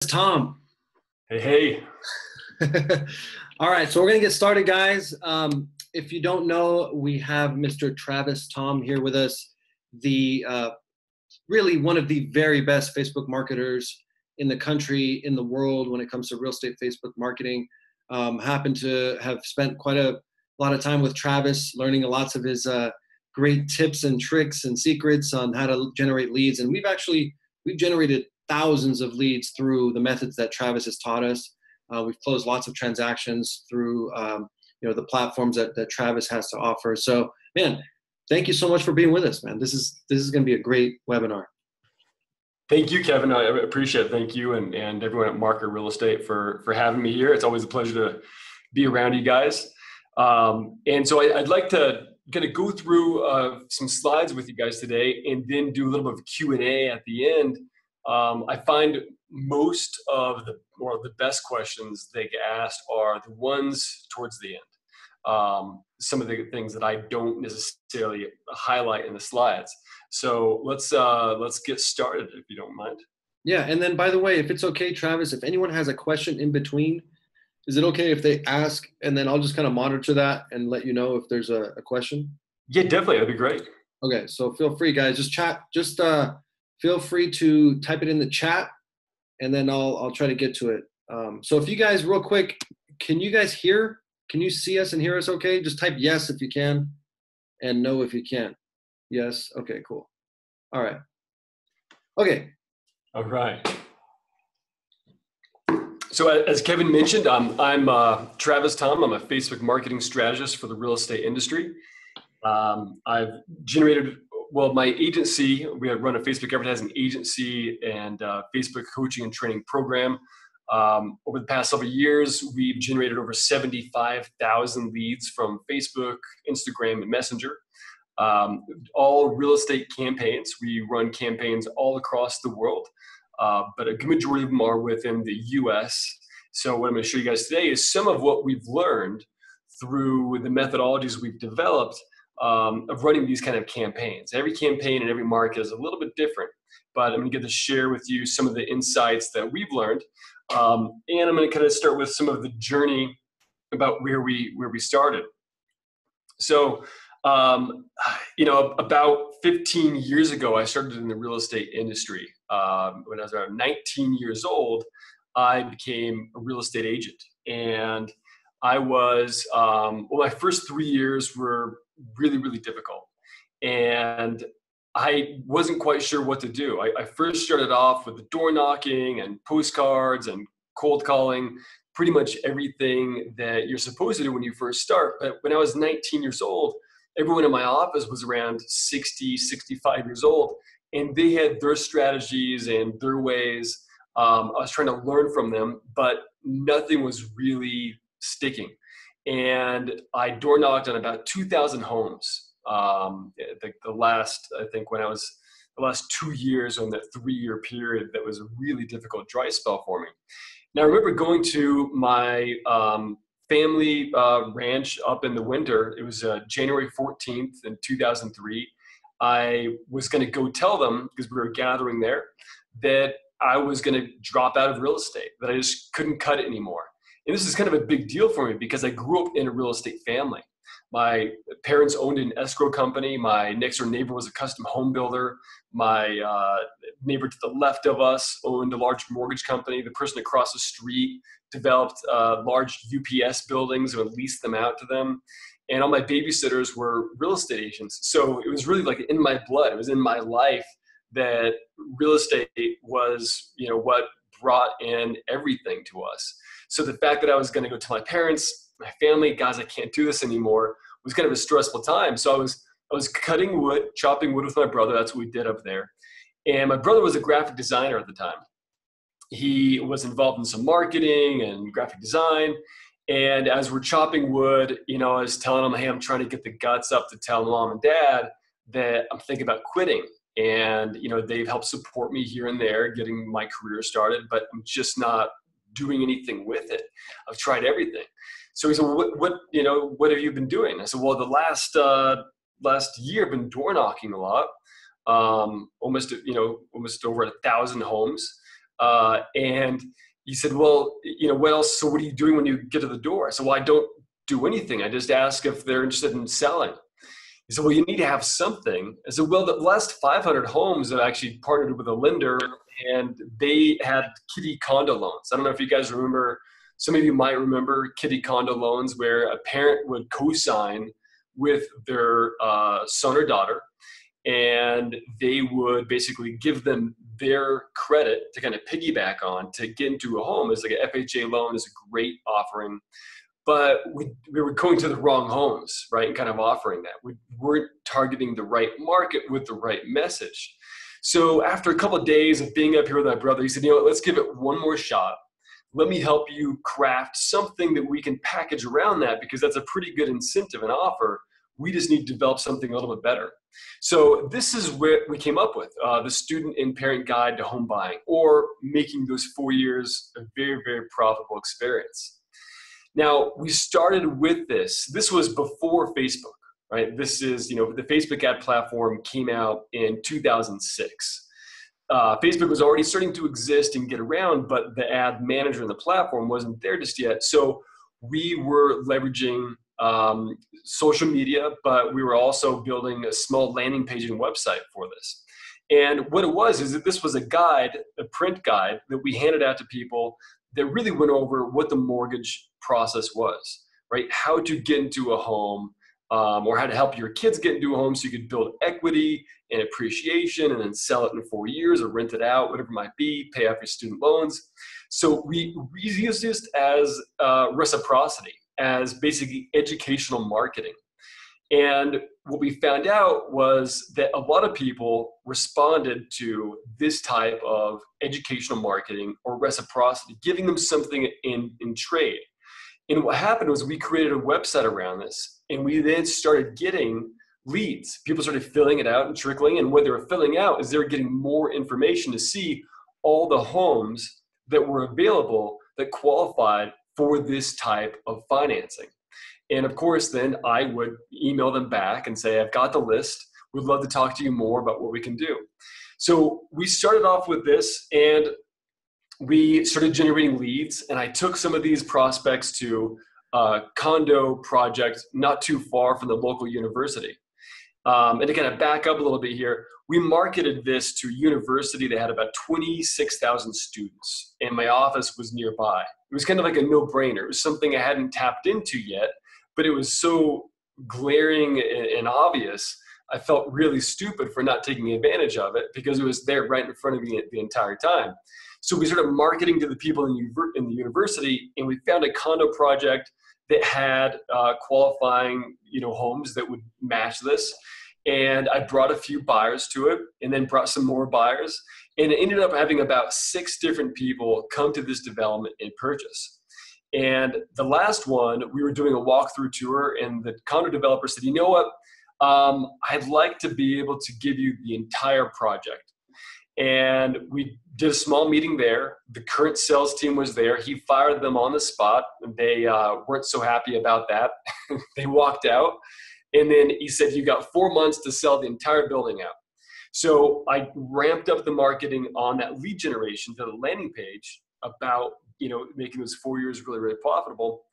Tom. Hey. All right, so we're gonna get started, guys. If you don't know, we have Mr. Travis Thom here with us, the really one of the very best Facebook marketers in the country, in the world, when it comes to real estate Facebook marketing. Happen to have spent quite a lot of time with Travis, learning lots of his great tips and tricks and secrets on how to generate leads. And we've generated thousands of leads through the methods that Travis has taught us. We've closed lots of transactions through the platforms that Travis has to offer. So, man, thank you so much for being with us, man. This is going to be a great webinar. Thank you, Kevin. I appreciate it. Thank you and everyone at Marker Real Estate for having me here. It's always a pleasure to be around you guys. And so I'd like to kind of go through some slides with you guys today and then do a little bit of Q&A at the end. I find most of the best questions they get asked are the ones towards the end. Some of the things that I don't necessarily highlight in the slides. So let's get started if you don't mind. Yeah, and then by the way, if it's okay, Travis, if anyone has a question in between, is it okay if they ask and then I'll just kind of monitor that and let you know if there's a question? Yeah, definitely. That'd be great. Okay, so feel free, guys. Just feel free to type it in the chat and then I'll try to get to it. So if you guys, real quick, can you guys hear? Can you see us and hear us okay? Just type yes if you can and no if you can't. Yes. Okay, cool. All right. Okay. All right. So as Kevin mentioned, I'm Travis Thom. I'm a Facebook marketing strategist for the real estate industry. I've generated, my agency, we run a Facebook advertising agency and Facebook coaching and training program. Over the past several years, we've generated over 75,000 leads from Facebook, Instagram, and Messenger. All real estate campaigns. We run campaigns all across the world, but a good majority of them are within the US. So what I'm going to show you guys today is some of what we've learned through the methodologies we've developed of running these kind of campaigns. Every campaign and every market is a little bit different, but I'm going to get to share with you some of the insights that we've learned. And I'm going to kind of start with some of the journey about where we started. So, about 15 years ago, I started in the real estate industry. When I was around 19 years old, I became a real estate agent. And I was, my first 3 years were really, really difficult. And I wasn't quite sure what to do. I first started off with the door knocking and postcards and cold calling, pretty much everything that you're supposed to do when you first start. But when I was 19 years old, everyone in my office was around 60, 65 years old, and they had their strategies and their ways. I was trying to learn from them, but nothing was really sticking. And I door knocked on about 2,000 homes. The last 2 years on that 3-year period, that was a really difficult dry spell for me. Now, I remember going to my family ranch up in the winter. It was January 14th in 2003. I was going to go tell them, because we were gathering there, that I was going to drop out of real estate, that I just couldn't cut it anymore. And this is kind of a big deal for me because I grew up in a real estate family. My parents owned an escrow company. My next door neighbor was a custom home builder. My neighbor to the left of us owned a large mortgage company. The person across the street developed large UPS buildings and would lease them out to them. And all my babysitters were real estate agents. So it was really like in my blood. It was in my life that real estate was, what brought in everything to us. So the fact that I was going to go tell my parents, my family, guys, I can't do this anymore, was kind of a stressful time. So I was cutting wood, chopping wood with my brother. That's what we did up there. And my brother was a graphic designer at the time. He was involved in some marketing and graphic design. And as we're chopping wood, I was telling him, hey, I'm trying to get the guts up to tell mom and dad that I'm thinking about quitting. And, they've helped support me here and there, getting my career started, but I'm just not doing anything with it. I've tried everything. So he said, well, what have you been doing? I said, well, the last year I've been door knocking a lot, almost over 1,000 homes. And he said, well, what else? So what are you doing when you get to the door? I said, well, I don't do anything. I just ask if they're interested in selling. He said, well, you need to have something. I said, well, the last 500 homes have actually partnered with a lender, and they had kiddie condo loans. I don't know if you guys remember, some of you might remember kiddie condo loans where a parent would co-sign with their son or daughter, and they would basically give them their credit to kind of piggyback on to get into a home. It's like an FHA loan is a great offering. But we were going to the wrong homes, right, and kind of offering that. We weren't targeting the right market with the right message. So after a couple of days of being up here with my brother, he said, let's give it one more shot. Let me help you craft something that we can package around that, because that's a pretty good incentive and offer. We just need to develop something a little bit better. So this is what we came up with, the Student and Parent Guide to Home Buying, or making those 4 years a very, very profitable experience. Now, we started with this. This was before Facebook, right? This is, the Facebook ad platform came out in 2006. Facebook was already starting to exist and get around, but the ad manager and the platform wasn't there just yet. So we were leveraging social media, but we were also building a small landing page and website for this. And what it was is that this was a guide, a print guide that we handed out to people that really went over what the mortgage process was, right? How to get into a home, or how to help your kids get into a home so you could build equity and appreciation and then sell it in 4 years or rent it out, whatever it might be, pay off your student loans. So we used this as reciprocity, as basically educational marketing. And what we found out was that a lot of people responded to this type of educational marketing or reciprocity, giving them something in trade. And what happened was we created a website around this, and we then started getting leads. People started filling it out and trickling, and what they were filling out is they were getting more information to see all the homes that were available that qualified for this type of financing. And of course, then I would email them back and say, I've got the list. We'd love to talk to you more about what we can do. So we started off with this, and we started generating leads. And I took some of these prospects to a condo project not too far from the local university. And to kind of back up a little bit here, we marketed this to a university that had about 26,000 students, and my office was nearby. It was kind of like a no-brainer. It was something I hadn't tapped into yet, but it was so glaring and obvious, I felt really stupid for not taking advantage of it because it was there right in front of me the entire time. So we started marketing to the people in the university, and we found a condo project that had qualifying, homes that would match this. And I brought a few buyers to it, and then brought some more buyers, and it ended up having about 6 different people come to this development and purchase. And the last one, we were doing a walkthrough tour, and the condo developer said, you know what, I'd like to be able to give you the entire project. And we did a small meeting there. The current sales team was there. He fired them on the spot. They weren't so happy about that. They walked out. And then he said, you got 4 months to sell the entire building out. So I ramped up the marketing on that lead generation to the landing page about, making those 4 years really, really profitable.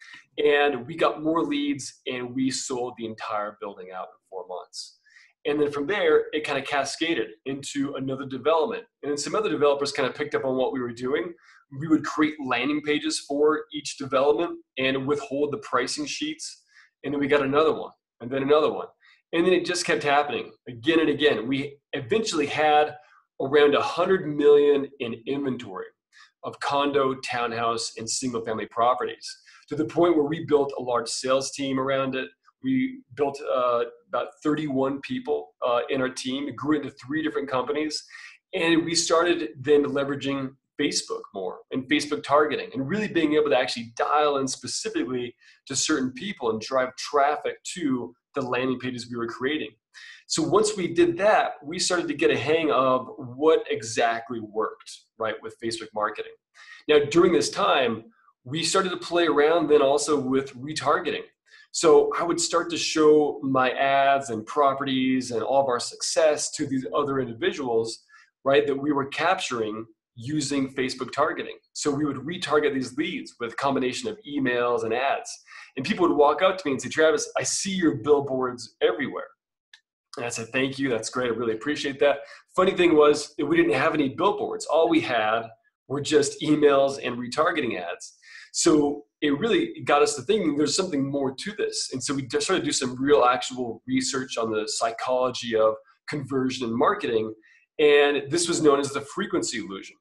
And we got more leads, and we sold the entire building out in 4 months. And then from there, it kind of cascaded into another development. And then some other developers kind of picked up on what we were doing. We would create landing pages for each development and withhold the pricing sheets. And then we got another one, and then another one. And then it just kept happening again and again. We eventually had around 100 million in inventory of condo, townhouse, and single family properties, to the point where we built a large sales team around it. We built about 31 people in our team. It grew into 3 different companies. And we started then leveraging Facebook more and Facebook targeting, and really being able to actually dial in specifically to certain people and drive traffic to the landing pages we were creating. So once we did that, we started to get a hang of what exactly worked, right, with Facebook marketing. Now, during this time, we started to play around then also with retargeting. So I would start to show my ads and properties and all of our success to these other individuals, right, that we were capturing using Facebook targeting. So we would retarget these leads with a combination of emails and ads. And people would walk up to me and say, Travis, I see your billboards everywhere. And I said, thank you. That's great. I really appreciate that. Funny thing was, we didn't have any billboards. All we had were just emails and retargeting ads. So it really got us to thinking there's something more to this. And so we just started to do some real actual research on the psychology of conversion and marketing. And this was known as the frequency illusion.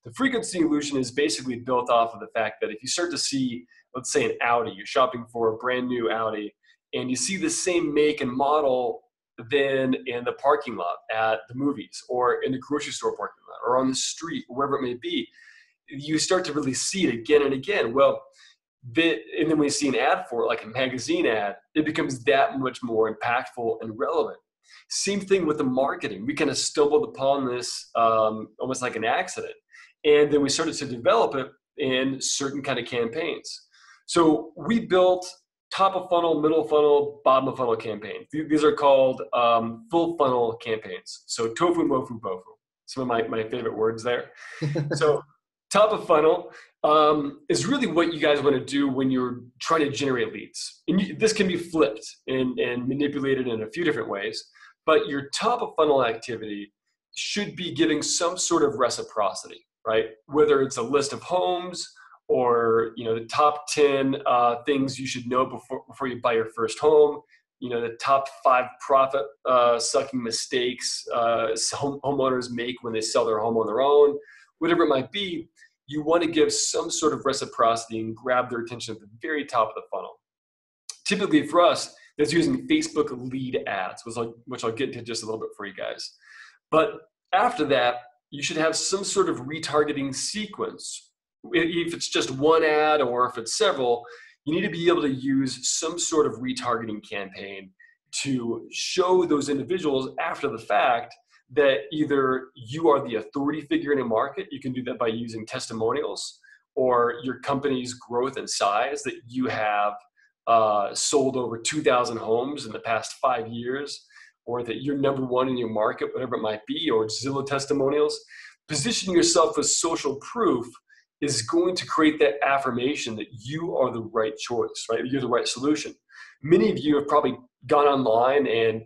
The frequency illusion is basically built off of the fact that if you start to see, let's say an Audi, you're shopping for a brand new Audi, and you see the same make and model then in the parking lot at the movies or in the grocery store parking lot or on the street, wherever it may be, you start to really see it again and again. Well, and then when you see an ad for it, like a magazine ad, it becomes that much more impactful and relevant. Same thing with the marketing. We kind of stumbled upon this almost like an accident. And then we started to develop it in certain kind of campaigns. So we built top of funnel, middle funnel, bottom of funnel campaigns. These are called full funnel campaigns. So tofu, mofu, bofu. Some of my favorite words there. So top of funnel is really what you guys want to do when you're trying to generate leads. And this can be flipped and manipulated in a few different ways. But your top of funnel activity should be giving some sort of reciprocity, right? Whether it's a list of homes or, the top 10 things you should know before you buy your first home, the top 5 profit sucking mistakes homeowners make when they sell their home on their own, whatever it might be. You want to give some sort of reciprocity and grab their attention at the very top of the funnel. Typically for us, that's using Facebook lead ads, which I'll get into just a little bit for you guys. But after that, you should have some sort of retargeting sequence. If it's just one ad or if it's several, you need to be able to use some sort of retargeting campaign to show those individuals after the fact that either you are the authority figure in a market. You can do that by using testimonials, or your company's growth and size, that you have sold over 2,000 homes in the past 5 years, or that you're number one in your market, whatever it might be, or Zillow testimonials. Positioning yourself as social proof is going to create that affirmation that you are the right choice, right? You're the right solution. Many of you have probably gone online and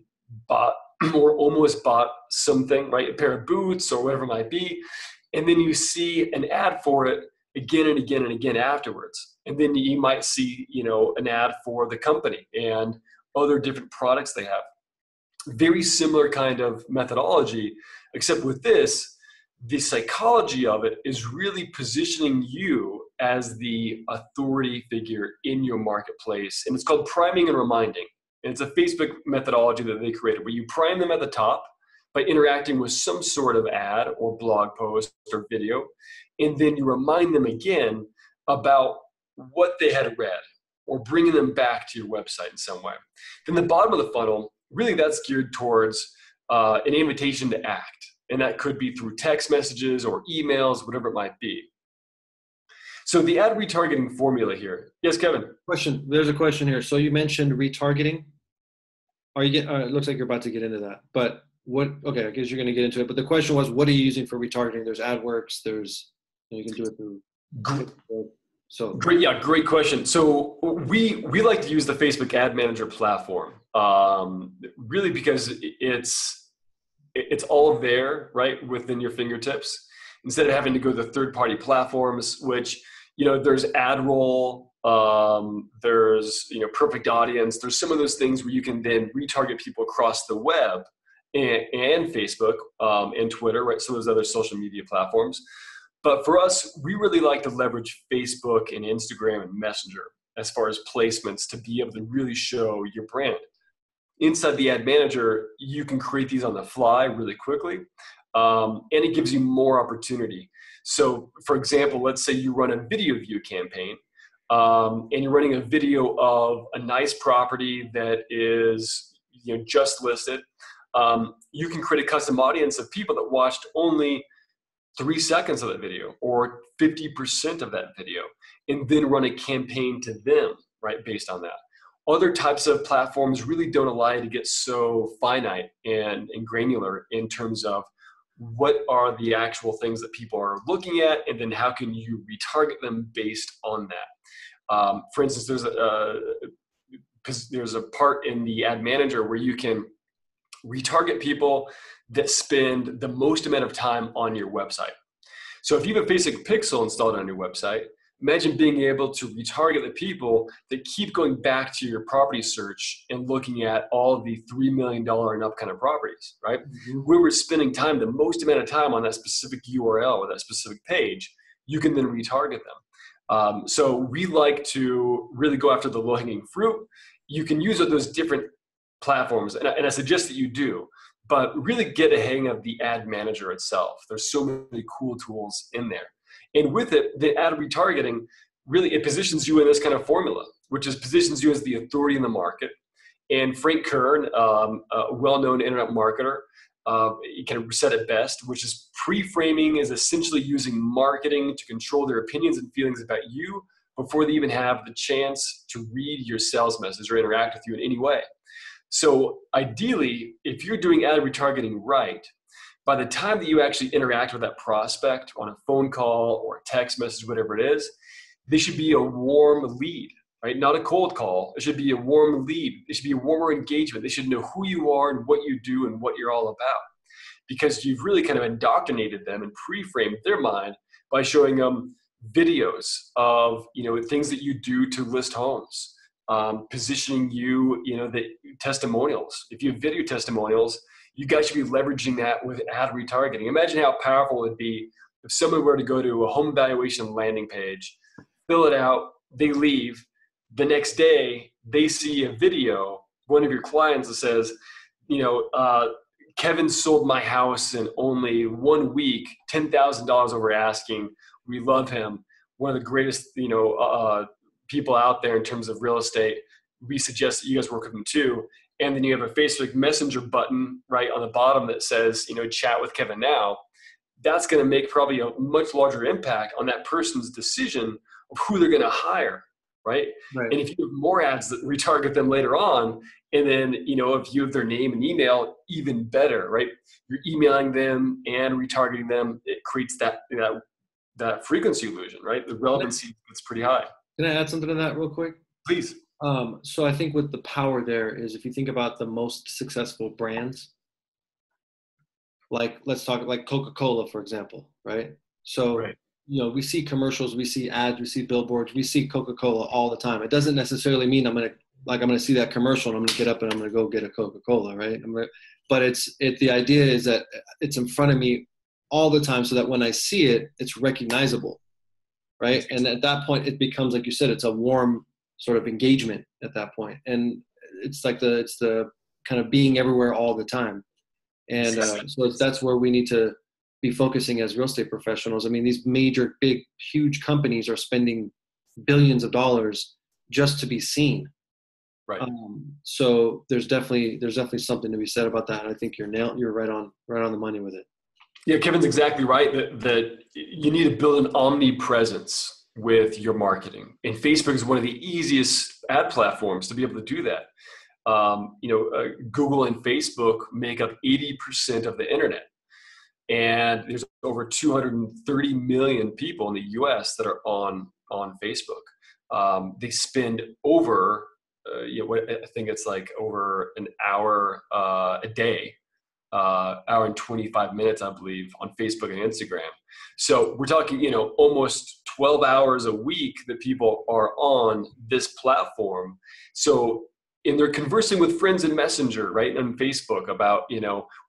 bought or almost bought something, right? A pair of boots or whatever it might be. And then you see an ad for it again and again and again afterwards. And then you might see, an ad for the company and other different products they have. Very similar kind of methodology, except with this, the psychology of it is really positioning you as the authority figure in your marketplace. And it's called priming and reminding. And it's a Facebook methodology that they created, where you prime them at the top by interacting with some sort of ad or blog post or video. And then you remind them again about what they had read, or bringing them back to your website in some way. Then the bottom of the funnel, really that's geared towards an invitation to act. And that could be through text messages or emails, whatever it might be. So the ad retargeting formula here. Yes, Kevin? Question. There's a question here. So you mentioned retargeting. It looks like you're about to get into that. But okay, I guess you're going to get into it. But the question was, what are you using for retargeting? There's AdWorks. You can do it through. Great question. So we like to use the Facebook Ad Manager platform, really because it's all there, right, within your fingertips, instead of having to go to third-party platforms, which, there's AdRoll, there's, Perfect Audience. There's some of those things where you can then retarget people across the web and Facebook and Twitter, right, some of those other social media platforms. But for us, we really like to leverage Facebook and Instagram and Messenger as far as placements to be able to really show your brand. Inside the Ad Manager, you can create these on the fly really quickly, and it gives you more opportunity. So, for example, let's say you run a video view campaign, and you're running a video of a nice property that is just listed. You can create a custom audience of people that watched only 3 seconds of that video or 50% of that video, and then run a campaign to them, right, based on that. Other types of platforms really don't allow you to get so finite and granular in terms of what are the actual things that people are looking at, and then how can you retarget them based on that. For instance, there's a part in the ad manager where you can retarget people that spend the most amount of time on your website. So if you have a Facebook pixel installed on your website, imagine being able to retarget the people that keep going back to your property search and looking at all of the $3 million and up kind of properties, right? Mm-hmm. Where we're spending time, the most amount of time on that specific URL or that specific page, you can then retarget them. So we like to really go after the low-hanging fruit. You can use those different platforms, and I suggest that you do, but really get a hang of the ad manager itself. There's so many cool tools in there. And with it, the ad retargeting, really, it positions you in this kind of formula, which is positions you as the authority in the market. And Frank Kern, a well-known internet marketer, he kind of said it best, which is pre-framing is essentially using marketing to control their opinions and feelings about you before they even have the chance to read your sales message or interact with you in any way. So ideally, if you're doing ad retargeting right, by the time that you actually interact with that prospect on a phone call or a text message, whatever it is, they should be a warm lead, right? Not a cold call. It should be a warm lead. It should be a warmer engagement. They should know who you are and what you do and what you're all about, because you've really kind of indoctrinated them and pre-framed their mind by showing them videos of, things that you do to list homes. Positioning you, the testimonials. If you have video testimonials, you guys should be leveraging that with ad retargeting. Imagine how powerful it would be if someone were to go to a home valuation landing page, fill it out, they leave. The next day, they see a video, one of your clients that says, Kevin sold my house in only 1 week, $10,000 over asking. We love him. One of the greatest, people out there in terms of real estate. We suggest that you guys work with them too. And then you have a Facebook Messenger button right on the bottom that says, chat with Kevin now. That's going to make probably a much larger impact on that person's decision of who they're going to hire, right? And if you have more ads that retarget them later on, and then, if you have their name and email, even better, right? You're emailing them and retargeting them. It creates that frequency illusion, right? The relevancy is pretty high. Can I add something to that real quick? Please. So I think what the power there is, if you think about the most successful brands, like let's talk like Coca-Cola, for example, right? So, right. We see commercials, we see ads, we see billboards, we see Coca-Cola all the time. It doesn't necessarily mean I'm going to see that commercial and I'm going to get up and I'm going to go get a Coca-Cola, right? But the idea is that it's in front of me all the time so that when I see it, it's recognizable. Right. And at that point, it becomes, like you said, it's a warm sort of engagement at that point. And it's like it's the kind of being everywhere all the time. And so that's where we need to be focusing as real estate professionals. I mean, these major, big, huge companies are spending billions of dollars just to be seen. Right. So there's definitely something to be said about that. And I think you're right on the money with it. Yeah, Kevin's exactly right that you need to build an omnipresence with your marketing. And Facebook is one of the easiest ad platforms to be able to do that. Google and Facebook make up 80% of the internet. And there's over 230 million people in the US that are on Facebook. They spend over, I think it's like over an hour a day. Hour and 25 minutes, I believe, on Facebook and Instagram. So we're talking, almost 12 hours a week that people are on this platform. So, and they're conversing with friends in Messenger, right, on Facebook about,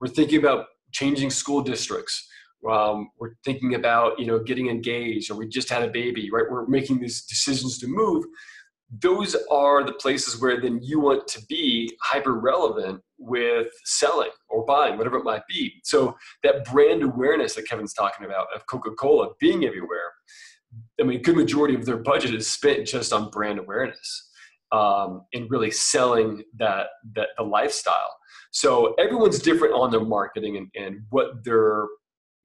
we're thinking about changing school districts. We're thinking about, getting engaged, or we just had a baby, right? We're making these decisions to move. Those are the places where then you want to be hyper relevant with selling or buying, whatever it might be. So that brand awareness that Kevin's talking about of Coca-Cola being everywhere, I mean, a good majority of their budget is spent just on brand awareness and really selling the lifestyle. So everyone's different on their marketing and what their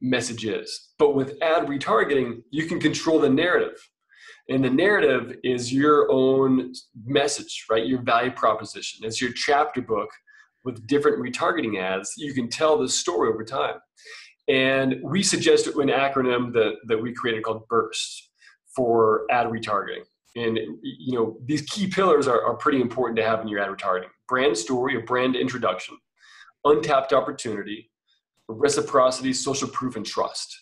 message is. But with ad retargeting, you can control the narrative. And the narrative is your own message, right? Your value proposition. It's your chapter book with different retargeting ads. You can tell the story over time. And we suggest an acronym that we created called BURST for ad retargeting. And these key pillars are pretty important to have in your ad retargeting: brand story, a brand introduction, untapped opportunity, reciprocity, social proof, and trust.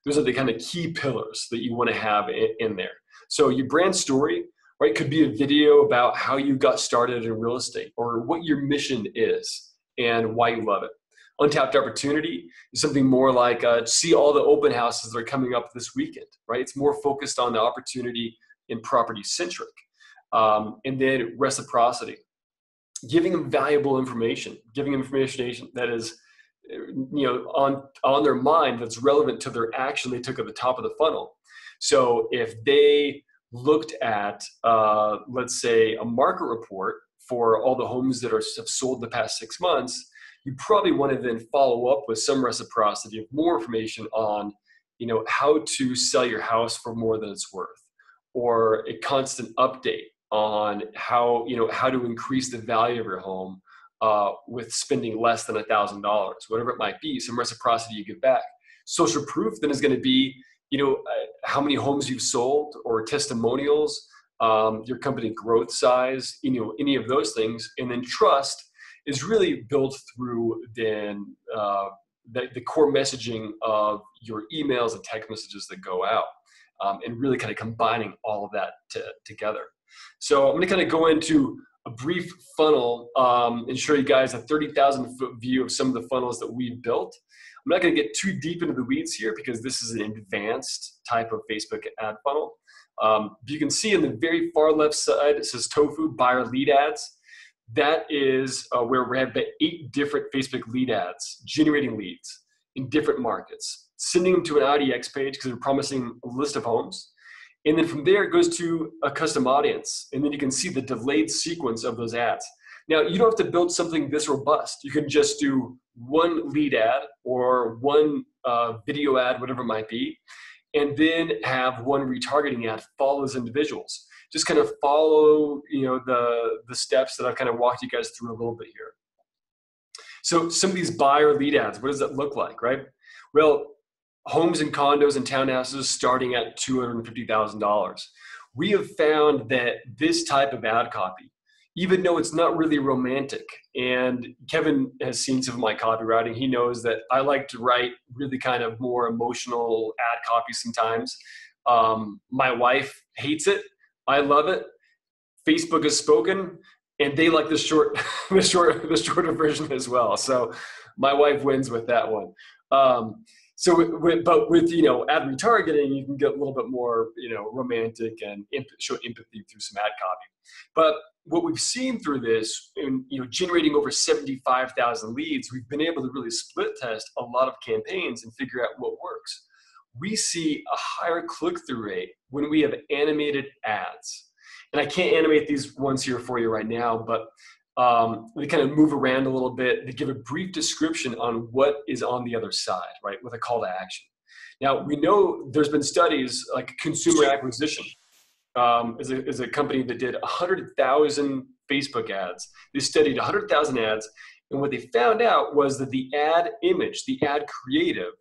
Those are the kind of key pillars that you want to have in there. So your brand story, right, could be a video about how you got started in real estate or what your mission is and why you love it. Untapped opportunity is something more like see all the open houses that are coming up this weekend, right? It's more focused on the opportunity and property centric. And then reciprocity, giving them valuable information, giving them information that is on their mind, that's relevant to their action they took at the top of the funnel. So if they looked at, let's say, a market report for all the homes that have sold the past 6 months, you probably want to then follow up with some reciprocity of more information on, how to sell your house for more than it's worth, or a constant update on how to increase the value of your home with spending less than $1,000, whatever it might be. Some reciprocity you give back. Social proof then is going to be, how many homes you've sold, or testimonials, your company growth size, any of those things. And then trust is really built through then the core messaging of your emails and text messages that go out, and really kind of combining all of that together. So I'm going to kind of go into a brief funnel and show you guys a 30,000 foot view of some of the funnels that we've built. I'm not going to get too deep into the weeds here because this is an advanced type of Facebook ad funnel. You can see in the very far left side, it says Tofu buyer lead ads. That is where we have 8 different Facebook lead ads, generating leads in different markets, sending them to an IDX page because they're promising a list of homes. And then from there, it goes to a custom audience. And then you can see the delayed sequence of those ads. Now, you don't have to build something this robust. You can just do one lead ad or one video ad, whatever it might be, and then have one retargeting ad follow those individuals. Just kind of follow, the steps that I've kind of walked you guys through a little bit here. So some of these buyer lead ads, what does that look like, right? Well, homes and condos and townhouses starting at $250,000. We have found that this type of ad copy, even though it's not really romantic, and Kevin has seen some of my copywriting, he knows that I like to write really kind of more emotional ad copy sometimes. My wife hates it. I love it. Facebook has spoken, and they like the shorter version as well. So my wife wins with that one. But with ad retargeting, you can get a little bit more, romantic and show empathy through some ad copy. But what we've seen through this, in generating over 75,000 leads, we've been able to really split test a lot of campaigns and figure out what works. We see a higher click-through rate when we have animated ads. And I can't animate these ones here for you right now, but they kind of move around a little bit. They give a brief description on what is on the other side, right, with a call to action. Now, we know there's been studies like Consumer Acquisition is a company that did 100,000 Facebook ads. They studied 100,000 ads, and what they found out was that the ad image, the ad creative,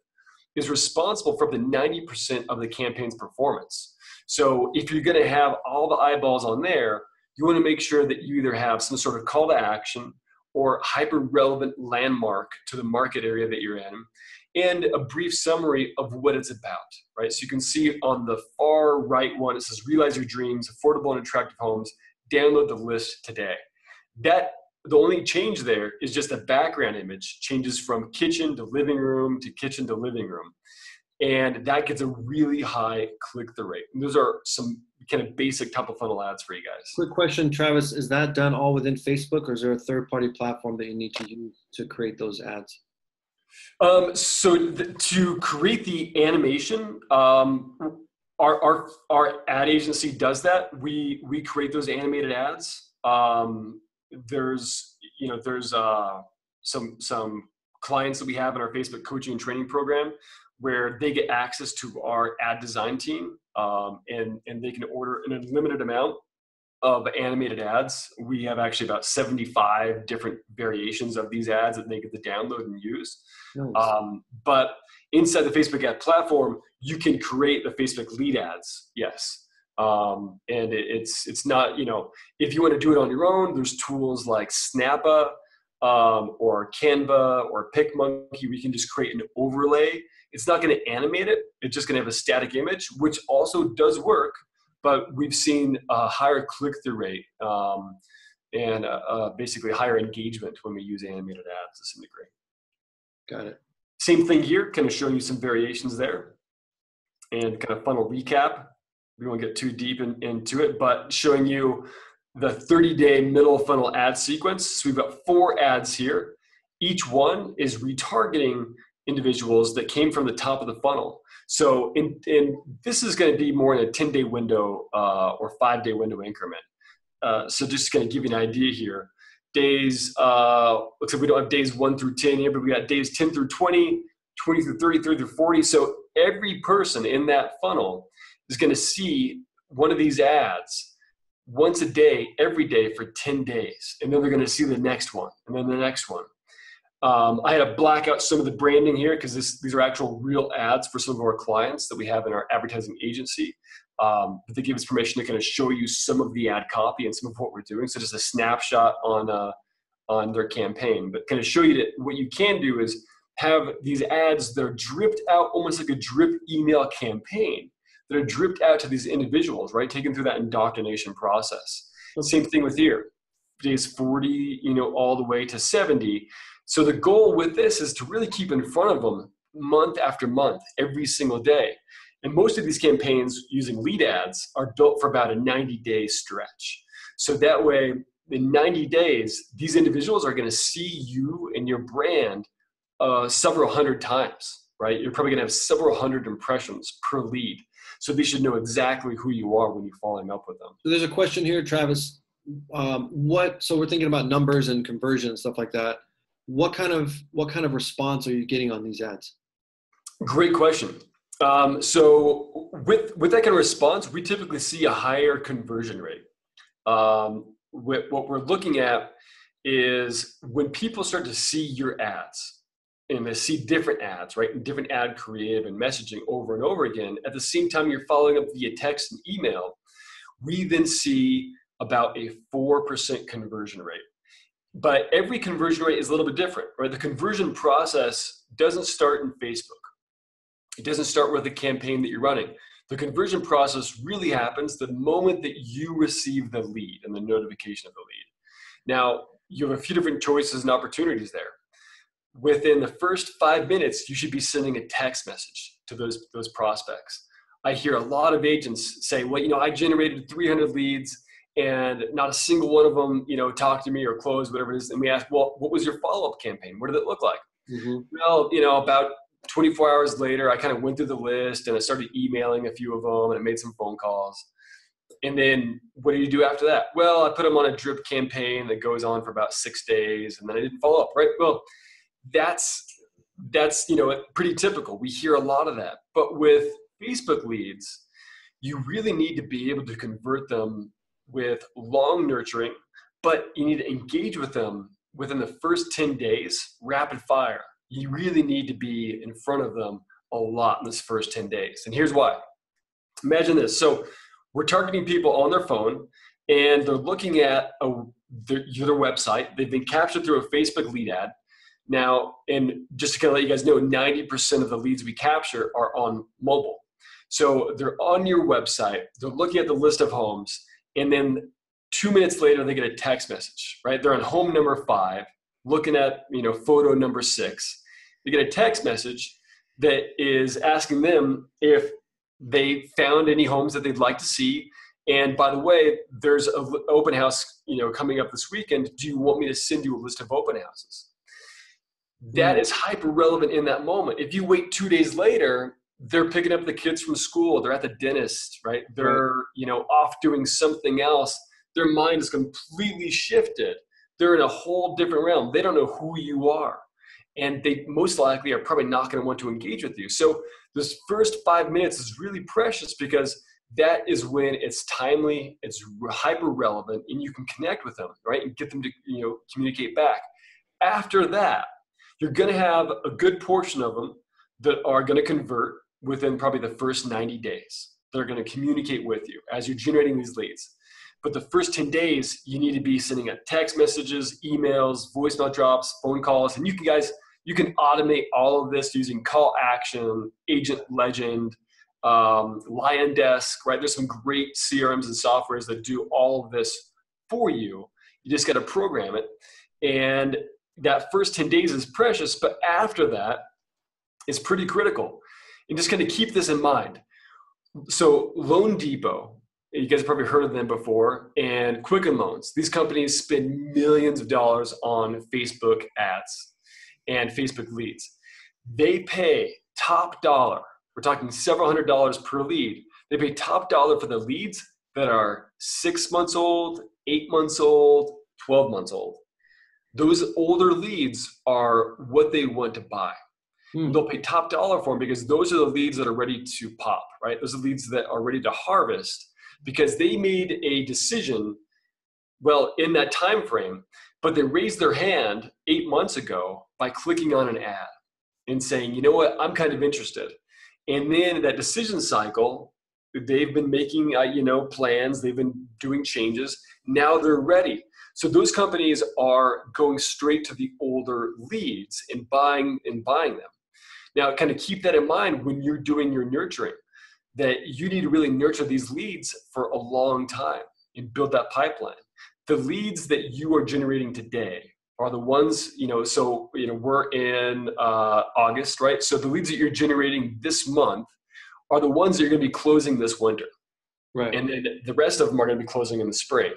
is responsible for up to 90% of the campaign's performance. So if you're going to have all the eyeballs on there, you want to make sure that you either have some sort of call to action or hyper-relevant landmark to the market area that you're in, and a brief summary of what it's about, right? So you can see on the far right one, it says, realize your dreams, affordable and attractive homes, download the list today. The only change there is just the background image changes from kitchen to living room to kitchen to living room. And that gets a really high click-through rate. And those are some kind of basic top of funnel ads for you guys. Quick question, Travis, is that done all within Facebook, or is there a third-party platform that you need to use to create those ads? To create the animation, our ad agency does that. We create those animated ads. There's some clients that we have in our Facebook coaching and training program where they get access to our ad design team, and they can order an unlimited amount of animated ads. We have actually about 75 different variations of these ads that they get to download and use. Nice. But inside the Facebook ad platform, you can create the Facebook lead ads. Yes. And it's not, if you want to do it on your own, there's tools like Snappa, or Canva or PicMonkey. We can just create an overlay. It's not going to animate it. It's just going to have a static image, which also does work, but we've seen a higher click-through rate, and basically higher engagement when we use animated ads to some degree. Got it. Same thing here, kind of showing you some variations there and kind of funnel recap. We won't get too deep into it, but showing you the 30-day middle funnel ad sequence. So we've got 4 ads here. Each one is retargeting individuals that came from the top of the funnel. So this is going to be more in a 10-day window or 5-day window increment. So just going to give you an idea here. Days, looks like we don't have days 1 through 10 here, but we got days 10 through 20, 20 through 30, 30 through 40. So every person in that funnel is going to see one of these ads once a day, every day for 10 days. And then they're going to see the next one and then the next one. I had to black out some of the branding here because these are actual real ads for some of our clients that we have in our advertising agency. But they give us permission to kind of show you some of the ad copy and some of what we're doing. So just a snapshot on their campaign, but kind of show you that what you can do is have these ads that are dripped out almost like a drip email campaign that are dripped out to these individuals, right? Taken through that indoctrination process. Same thing with here, days 40, all the way to 70. So the goal with this is to really keep in front of them month after month, every single day. And most of these campaigns using lead ads are built for about a 90-day stretch. So that way, in 90 days, these individuals are going to see you and your brand several hundred times, right? You're probably going to have several hundred impressions per lead. So they should know exactly who you are when you're following up with them. So there's a question here, Travis. So we're thinking about numbers and conversion and stuff like that. What kind of response are you getting on these ads? Great question. So with that kind of response, we typically see a higher conversion rate. What we're looking at is when people start to see your ads and they see different ads, right? And different ad creative and messaging over and over again. At the same time, you're following up via text and email. We then see about a 4% conversion rate. But every conversion rate is a little bit different, right? The conversion process doesn't start in Facebook. It doesn't start with the campaign that you're running. The conversion process really happens the moment that you receive the lead and the notification of the lead. Now, you have a few different choices and opportunities there. Within the first 5 minutes, you should be sending a text message to those prospects. I hear a lot of agents say, well, I generated 300 leads and not a single one of them, talked to me or closed, whatever it is. And we ask, well, what was your follow-up campaign? What did it look like? Mm-hmm. Well, about 24 hours later, I kind of went through the list and I started emailing a few of them and I made some phone calls. And then what do you do after that? Well, I put them on a drip campaign that goes on for about 6 days and then I didn't follow up, right? Well, that's pretty typical. We hear a lot of that. But with Facebook leads, you really need to be able to convert them with long nurturing, but you need to engage with them within the first 10 days, rapid fire. You really need to be in front of them a lot in this first 10 days. And here's why. Imagine this. So we're targeting people on their phone and they're looking at their website. They've been captured through a Facebook lead ad. Now, and just to kind of let you guys know, 90% of the leads we capture are on mobile. So they're on your website, they're looking at the list of homes, and then 2 minutes later, they get a text message, right? They're on home number 5, looking at, photo number 6. They get a text message that is asking them if they found any homes that they'd like to see. And by the way, there's an open house, coming up this weekend. Do you want me to send you a list of open houses? That is hyper relevant in that moment. If you wait 2 days later, they're picking up the kids from school. They're at the dentist, right? They're, off doing something else. Their mind is completely shifted. They're in a whole different realm. They don't know who you are. And they most likely are probably not going to want to engage with you. So this first 5 minutes is really precious because that is when it's timely, it's hyper relevant, and you can connect with them, right? And get them to, communicate back. After that, you're going to have a good portion of them that are going to convert within probably the first 90 days. They're going to communicate with you as you're generating these leads. But the first 10 days, you need to be sending out text messages, emails, voicemail drops, phone calls, and you can automate all of this using call action, agent legend, Lion Desk, right? There's some great CRMs and softwares that do all of this for you. You just got to program it. And that first 10 days is precious, but after that, it's pretty critical. And just kind of keep this in mind. So Loan Depot, you guys have probably heard of them before, and Quicken Loans. These companies spend millions of dollars on Facebook ads and Facebook leads. They pay top dollar. We're talking several $100s per lead. They pay top dollar for the leads that are 6 months old, 8 months old, 12 months old. Those older leads are what they want to buy. They'll pay top dollar for them because those are the leads that are ready to pop, right? Those are leads that are ready to harvest because they made a decision, well, in that time frame, but they raised their hand 8 months ago by clicking on an ad and saying, you know what, I'm kind of interested. And then that decision cycle, they've been making, plans, they've been doing changes. Now they're ready. So those companies are going straight to the older leads and buying them. Now, kind of keep that in mind when you're doing your nurturing, that you need to really nurture these leads for a long time and build that pipeline. The leads that you are generating today are the ones, we're in August, right? So the leads that you're generating this month are the ones that you're going to be closing this winter. Right. And then the rest of them are going to be closing in the spring.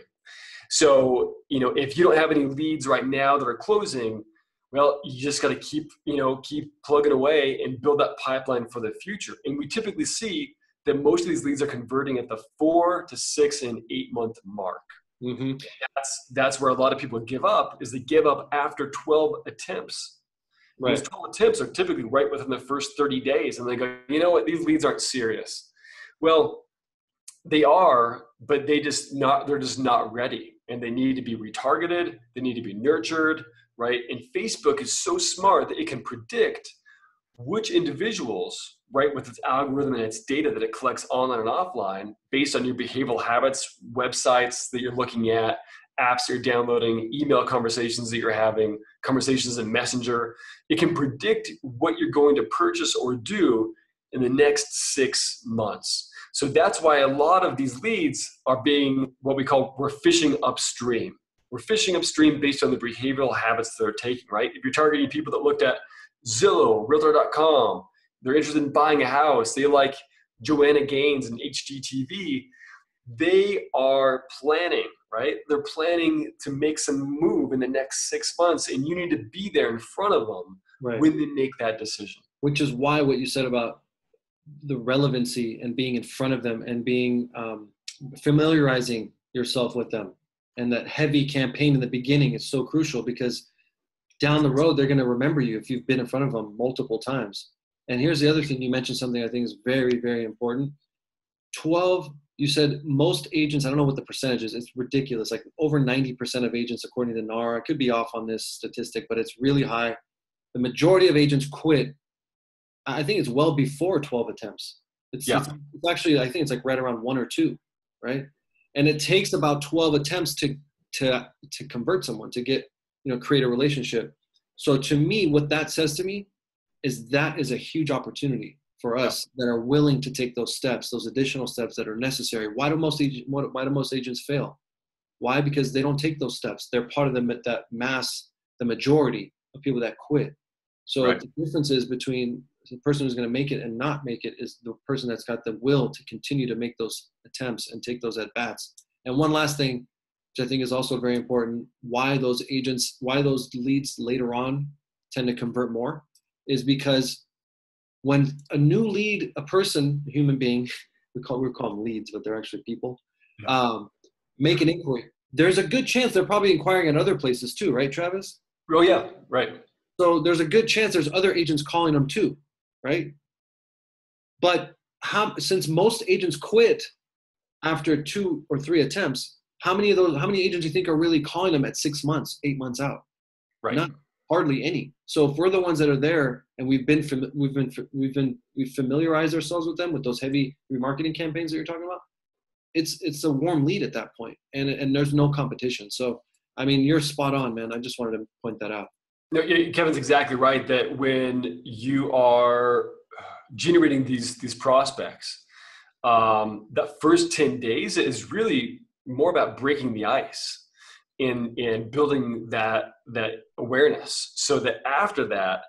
So, if you don't have any leads right now that are closing, well, you just got to keep plugging away and build that pipeline for the future. And we typically see that most of these leads are converting at the 4 to 6 and 8 month mark. Mm-hmm. That's where a lot of people give up, is they give up after 12 attempts. Right. Those 12 attempts are typically right within the first 30 days. And they go, you know what, these leads aren't serious. Well, they are, but they're just not ready. And they need to be retargeted. They need to be nurtured, right? And Facebook is so smart that it can predict which individuals, right, with its algorithm and its data that it collects online and offline based on your behavioral habits, websites that you're looking at, apps you're downloading, email conversations that you're having, conversations in Messenger. It can predict what you're going to purchase or do in the next 6 months. So that's why a lot of these leads are being we're fishing upstream. We're fishing upstream based on the behavioral habits that they're taking, right? If you're targeting people that looked at Zillow, Realtor.com, they're interested in buying a house, they like Joanna Gaines and HGTV, they are planning, right? They're planning to make some move in the next 6 months, and you need to be there in front of them when they make that decision. Which is why what you said about the relevancy and being in front of them and being familiarizing yourself with them, and that heavy campaign in the beginning is so crucial, because down the road they're going to remember you if you've been in front of them multiple times. And here's the other thing, you mentioned something I think is very, very important. 12, you said most agents, I don't know what the percentage is, it's ridiculous, like over 90% of agents according to NAR. I could be off on this statistic, but it's really high. The majority of agents quit, I think it's well before 12 attempts. It's actually, I think it's like right around 1 or 2, right? And it takes about 12 attempts to convert someone, to get, create a relationship. So to me, what that says to me is that is a huge opportunity for us that are willing to take those steps, those additional steps that are necessary. Why do most agents fail? Why? Because they don't take those steps. They're part of that mass, the majority of people that quit. So the difference is between the person who's going to make it and not make it is the person that's got the will to continue to make those attempts and take those at-bats. And one last thing, which I think is also very important, why those leads later on tend to convert more, is because when a new lead, a person, a human being, we call them leads, but they're actually people, make an inquiry, there's a good chance they're probably inquiring at other places too, right, Travis? Oh yeah, right. So there's a good chance there's other agents calling them too, right? But since most agents quit, after 2 or 3 attempts, how many agents do you think are really calling them at 6 months, 8 months out? Right. Not hardly any. So if we're the ones that are there and we've familiarized ourselves with them with those heavy remarketing campaigns that you're talking about, it's a warm lead at that point, and there's no competition. So I mean, you're spot on, man. I just wanted to point that out. No, Kevin's exactly right that when you are generating these prospects, that first 10 days is really more about breaking the ice in building that awareness, so that after that,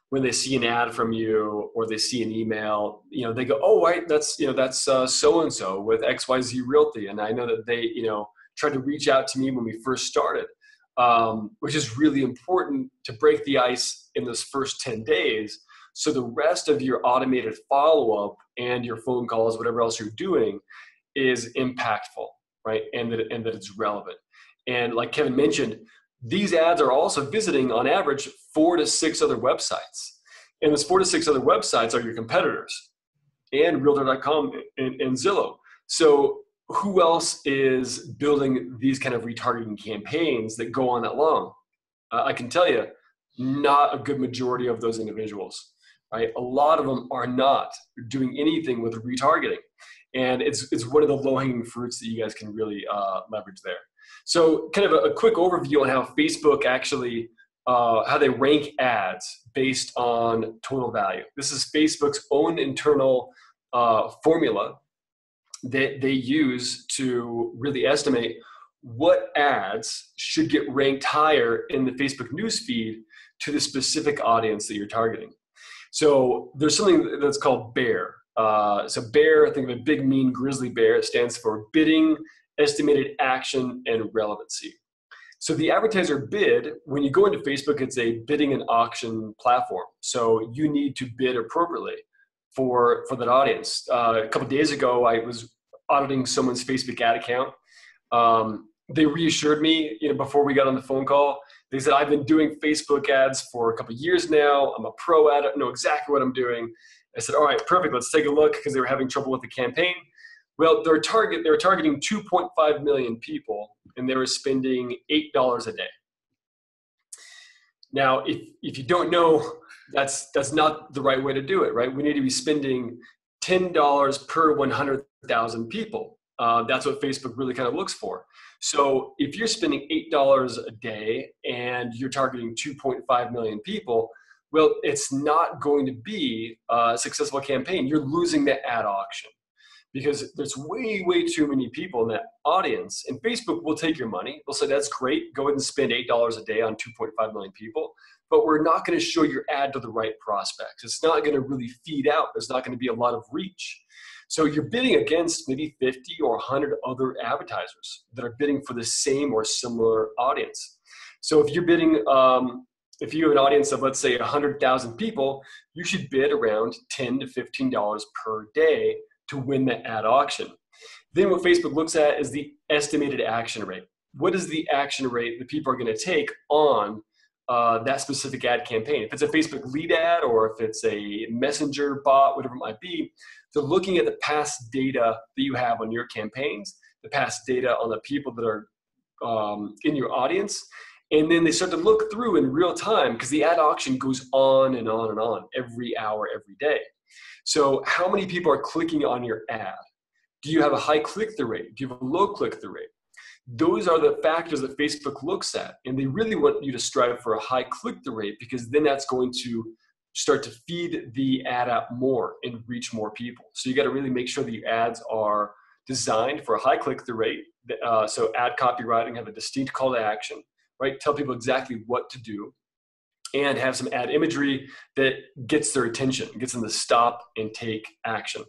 when they see an ad from you or they see an email, they go, oh, right, that's so-and-so with XYZ Realty. And I know that they, tried to reach out to me when we first started, which is really important to break the ice in those first 10 days. So the rest of your automated follow-up and your phone calls, whatever else you're doing, is impactful, right? And that it's relevant. And like Kevin mentioned, these ads are also visiting on average 4 to 6 other websites. And those 4 to 6 other websites are your competitors and Realtor.com and Zillow. So who else is building these kind of retargeting campaigns that go on that long? I can tell you, not a good majority of those individuals, right? A lot of them are not doing anything with retargeting. And it's one of the low-hanging fruits that you guys can really leverage there. So kind of a quick overview on how Facebook actually, how they rank ads based on total value. This is Facebook's own internal formula that they use to really estimate what ads should get ranked higher in the Facebook newsfeed to the specific audience that you're targeting. So there's something that's called BEAR. So BEAR, think of a big, mean, grizzly bear. It stands for bidding, estimated action, and relevancy. So the advertiser bid, when you go into Facebook, it's a bidding and auction platform. So you need to bid appropriately for that audience. A couple of days ago, I was auditing someone's Facebook ad account. They reassured me, before we got on the phone call. They said, I've been doing Facebook ads for a couple of years now. I'm a pro at it, know exactly what I'm doing. I said, all right, perfect. Let's take a look, because they were having trouble with the campaign. Well, they were targeting 2.5 million people, and they were spending $8 a day. Now, if you don't know, that's not the right way to do it, right? We need to be spending $10 per 100,000 people. That's what Facebook really kind of looks for. So if you're spending $8 a day and you're targeting 2.5 million people, well, it's not going to be a successful campaign. You're losing the ad auction because there's way, way too many people in that audience. And Facebook will take your money. They'll say, that's great. Go ahead and spend $8 a day on 2.5 million people. But we're not going to show your ad to the right prospects. It's not going to really feed out. There's not going to be a lot of reach. So you're bidding against maybe 50 or 100 other advertisers that are bidding for the same or similar audience. So if you're bidding, if you have an audience of, let's say, 100,000 people, you should bid around $10 to $15 per day to win the ad auction. Then what Facebook looks at is the estimated action rate. What is the action rate that people are going to take on that specific ad campaign? If it's a Facebook lead ad or if it's a messenger bot, whatever it might be, they're looking at the past data that you have on your campaigns, the past data on the people that are in your audience. And then they start to look through in real time, because the ad auction goes on and on and on every hour, every day. So how many people are clicking on your ad? Do you have a high click-through rate? Do you have a low click-through rate? Those are the factors that Facebook looks at. And they really want you to strive for a high click-through rate, because then that's going to start to feed the ad out more and reach more people. So you got to really make sure that your ads are designed for a high click-through rate. So ad copywriting, have a distinct call to action, right? Tell people exactly what to do, and have some ad imagery that gets their attention, gets them to stop and take action.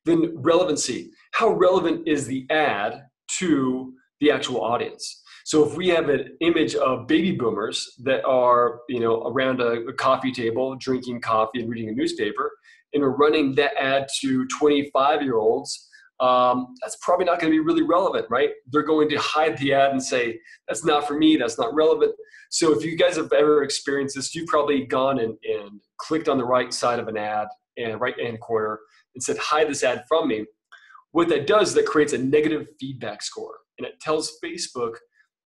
Then relevancy. How relevant is the ad to the actual audience? So if we have an image of baby boomers that are, around a coffee table, drinking coffee and reading a newspaper, and we're running that ad to 25-year-olds, that's probably not going to be really relevant, right? They're going to hide the ad and say, that's not for me, that's not relevant. So if you guys have ever experienced this, you've probably gone and clicked on the right side of an ad and right-hand corner and said, hide this ad from me. What that does is that creates a negative feedback score. And it tells Facebook,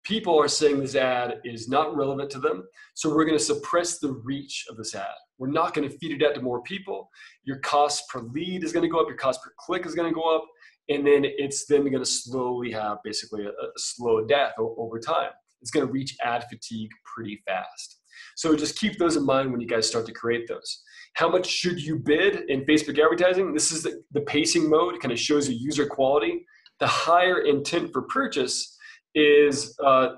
people are saying this ad is not relevant to them, so we're going to suppress the reach of this ad. We're not going to feed it out to more people. Your cost per lead is going to go up. Your cost per click is going to go up. And then it's then going to slowly have basically a slow death over time. It's going to reach ad fatigue pretty fast. So just keep those in mind when you guys start to create those. How much should you bid in Facebook advertising? This is the pacing mode. It kind of shows you user quality. The higher intent for purchase is the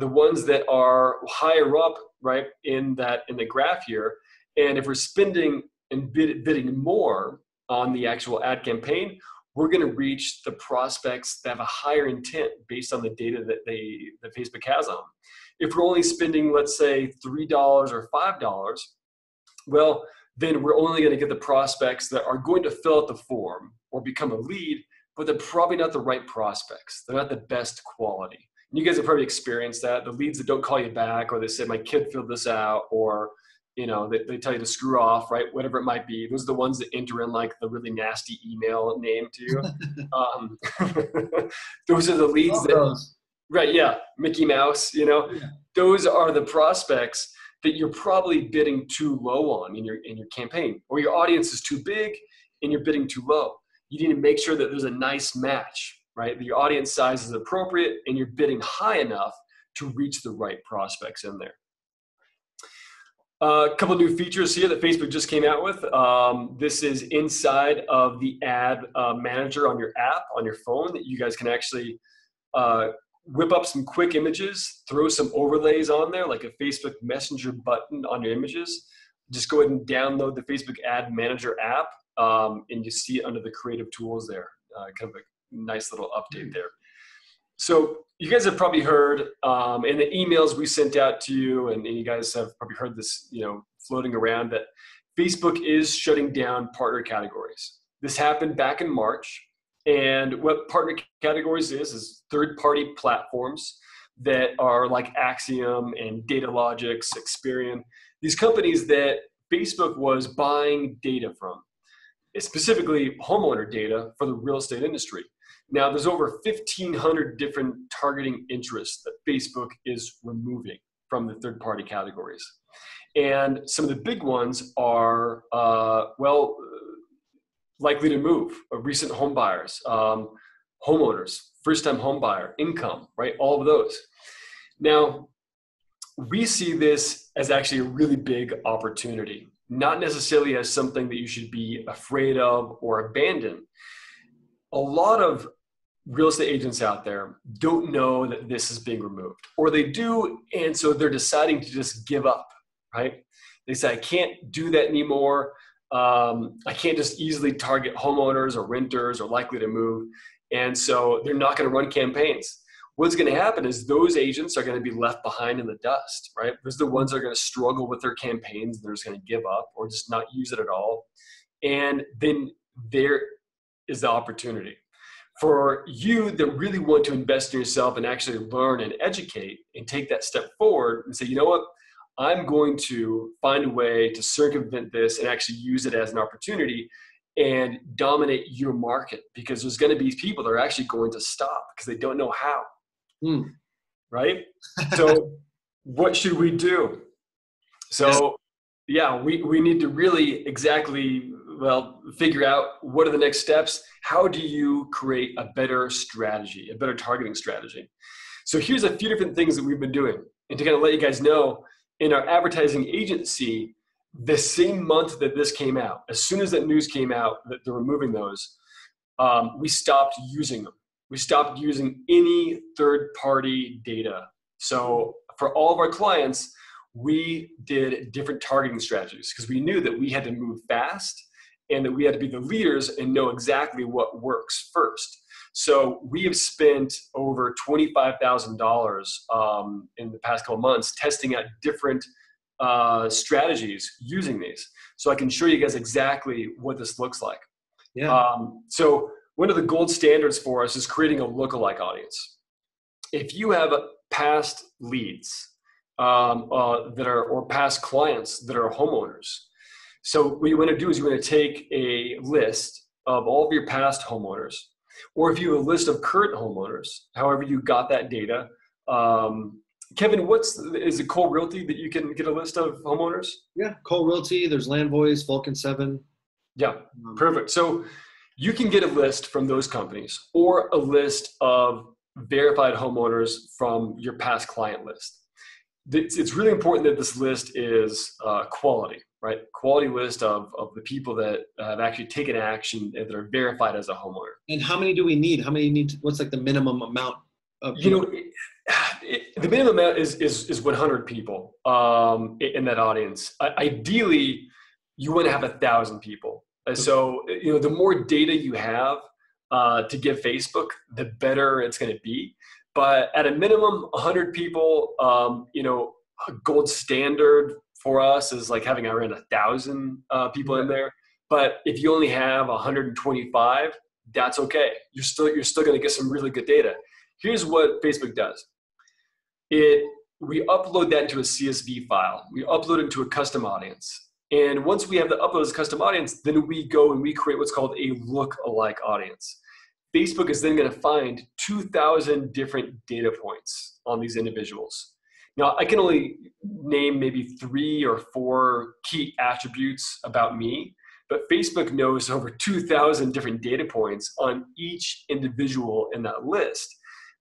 ones that are higher up, right, in the graph here. And if we're spending and bidding more on the actual ad campaign, we're going to reach the prospects that have a higher intent based on the data that Facebook has on them. If we're only spending, let's say, $3 or $5, well, then we're only going to get the prospects that are going to fill out the form or become a lead, but they're probably not the right prospects. They're not the best quality. And you guys have probably experienced that. The leads that don't call you back, or they say, my kid filled this out, or they tell you to screw off, right? Whatever it might be. Those are the ones that enter in like the really nasty email name to you. Those are the leads right, yeah, Mickey Mouse, Yeah. Those are the prospects that you're probably bidding too low on in your campaign, or your audience is too big and you're bidding too low. You need to make sure that there's a nice match, right? That your audience size is appropriate and you're bidding high enough to reach the right prospects in there. A couple new features here that Facebook just came out with. This is inside of the ad manager on your app, on your phone, that you guys can actually whip up some quick images, throw some overlays on there, like a Facebook Messenger button on your images. Just go ahead and download the Facebook Ad Manager app, and you see it under the creative tools there. Kind of a nice little update there. So you guys have probably heard in the emails we sent out to you, and you guys have probably heard this, floating around, that Facebook is shutting down partner categories. This happened back in March. And what partner categories is third-party platforms that are like Axiom and Datalogix, Experian, these companies that Facebook was buying data from, specifically homeowner data for the real estate industry. Now, there's over 1,500 different targeting interests that Facebook is removing from the third-party categories. And some of the big ones are, likely to move, recent home buyers, homeowners, first-time home buyer, income, right? All of those. Now, we see this as actually a really big opportunity, not necessarily as something that you should be afraid of or abandon. A lot of real estate agents out there don't know that this is being removed, or they do, and so they're deciding to just give up, right? They say, I can't do that anymore. I can't just easily target homeowners or renters or likely to move. And so they're not going to run campaigns. What's going to happen is those agents are going to be left behind in the dust, right? Those are the ones that are going to struggle with their campaigns, and they're just going to give up or just not use it at all. And then there is the opportunity for you that really want to invest in yourself and actually learn and educate and take that step forward and say, you know what? I'm going to find a way to circumvent this and actually use it as an opportunity and dominate your market, because there's going to be people that are actually going to stop because they don't know how, right? So what should we do? So we need to really figure out what are the next steps. How do you create a better strategy, a better targeting strategy? So here's a few different things that we've been doing. And to kind of let you guys know, in our advertising agency, the same month that this came out, as soon as that news came out that they're removing those, we stopped using them. We stopped using any third-party data. So for all of our clients, we did different targeting strategies because we knew that we had to move fast and that we had to be the leaders and know exactly what works first. So we have spent over $25,000 in the past couple of months testing out different strategies using these. So I can show you guys exactly what this looks like. Yeah. So one of the gold standards for us is creating a lookalike audience. If you have past leads or past clients that are homeowners, so what you want to do is you want to take a list of all of your past homeowners, or if you have a list of current homeowners, however you got that data. Kevin, is it Cole Realty that you can get a list of homeowners? Yeah, Cole Realty, there's Landvoice, Vulcan 7. Yeah, perfect. So you can get a list from those companies or a list of verified homeowners from your past client list. It's really important that this list is quality, right? Quality list of the people that have actually taken action and that are verified as a homeowner. And how many do we need? What's like the minimum amount of people? The minimum amount is 100 people in that audience. Ideally, you want to have 1,000 people. So, the more data you have to give Facebook, the better it's going to be. But at a minimum, 100 people, a gold standard for us is like having around 1,000 people in there. But if you only have 125, that's okay. You're still going to get some really good data. Here's what Facebook does. We upload that into a CSV file. We upload it into a custom audience. And once we have the upload as a custom audience, then we go and we create what's called a lookalike audience. Facebook is then going to find 2,000 different data points on these individuals. Now, I can only name maybe 3 or 4 key attributes about me, but Facebook knows over 2,000 different data points on each individual in that list.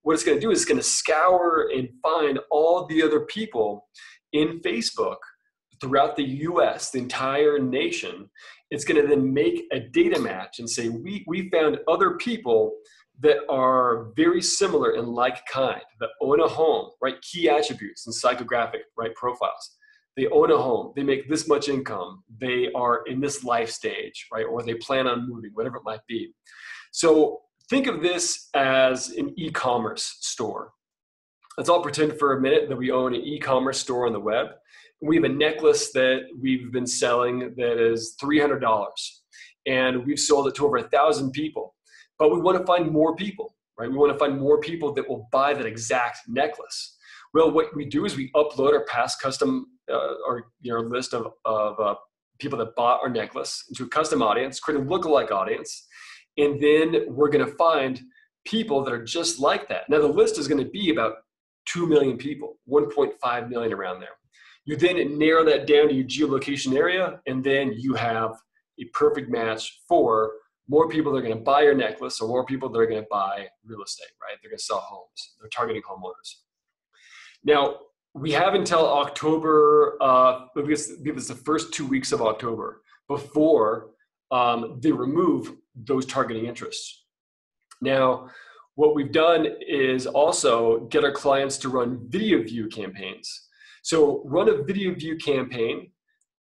What it's going to do is it's going to scour and find all the other people in Facebook throughout the US, the entire nation. It's going to then make a data match and say, we found other people that are very similar in like kind, that own a home, right? Key attributes and psychographic, right, profiles. They own a home, they make this much income, they are in this life stage, right? Or they plan on moving, whatever it might be. So think of this as an e-commerce store. Let's all pretend for a minute that we own an e-commerce store on the web. We have a necklace that we've been selling that is $300, and we've sold it to over 1,000 people. But we want to find more people, right? We want to find more people that will buy that exact necklace. Well, what we do is we upload our past custom list of people that bought our necklace into a custom audience, create a lookalike audience, and then we're going to find people that are just like that. Now, the list is going to be about 2 million people, 1.5 million around there. You then narrow that down to your geolocation area, and then you have a perfect match for more people that are going to buy your necklace or more people that are going to buy real estate, right? They're going to sell homes. They're targeting homeowners. Now, we have until October, because it's the first 2 weeks of October before they remove those targeting interests. Now, what we've done is also get our clients to run video view campaigns. So run a video view campaign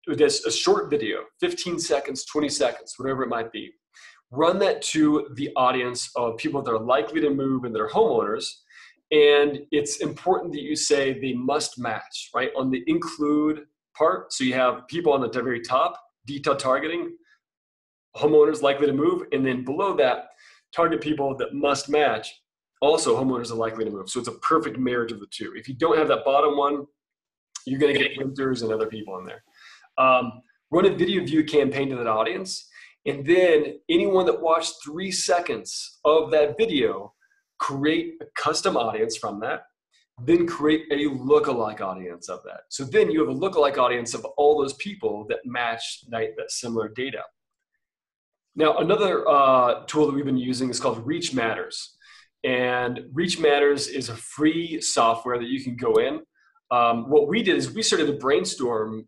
with a short video, 15 seconds, 20 seconds, whatever it might be. Run that to the audience of people that are likely to move and that are homeowners. And it's important that you say they must match, right? On the include part, so you have people on the very top, detailed targeting, homeowners likely to move, and then below that, target people that must match, also homeowners are likely to move. So it's a perfect marriage of the two. If you don't have that bottom one, you're going to get renters and other people in there. Run a video view campaign to that audience, and then anyone that watched 3 seconds of that video, create a custom audience from that, then create a lookalike audience of that. So then you have a lookalike audience of all those people that match that similar data. Now, another tool that we've been using is called Reach Matters. And Reach Matters is a free software that you can go in. What we did is we started to brainstorm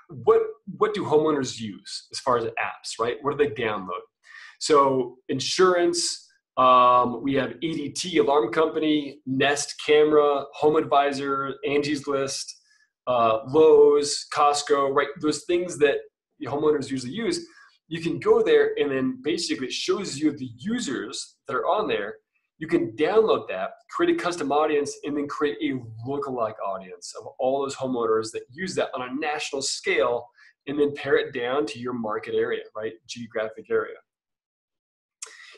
what do homeowners use as far as apps, right? What do they download? So insurance, we have EDT, Alarm Company, Nest Camera, Home Advisor, Angie's List, Lowe's, Costco, right? Those things that the homeowners usually use. You can go there and then basically it shows you the users that are on there. You can download that, create a custom audience, and then create a lookalike audience of all those homeowners that use that on a national scale, and then pare it down to your market area, right? Geographic area.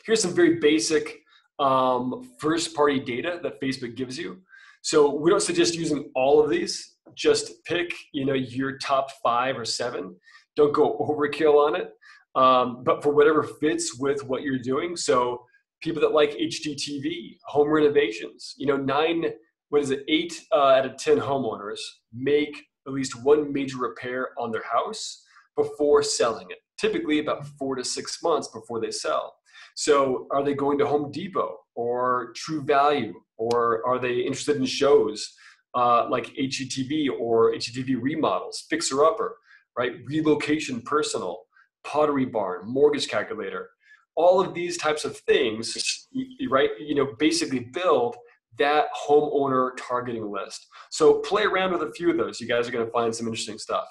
Here's some very basic first-party data that Facebook gives you. So we don't suggest using all of these. Just pick, your top 5 or 7. Don't go overkill on it. but for whatever fits with what you're doing. So people that like HGTV, home renovations, 8 out of 10 homeowners make at least one major repair on their house before selling it, typically about 4 to 6 months before they sell. So are they going to Home Depot or True Value, or are they interested in shows like HGTV or HGTV remodels, Fixer Upper, right? Relocation Personal, Pottery Barn, Mortgage Calculator, all of these types of things, right? Basically build that homeowner targeting list. So play around with a few of those. You guys are going to find some interesting stuff.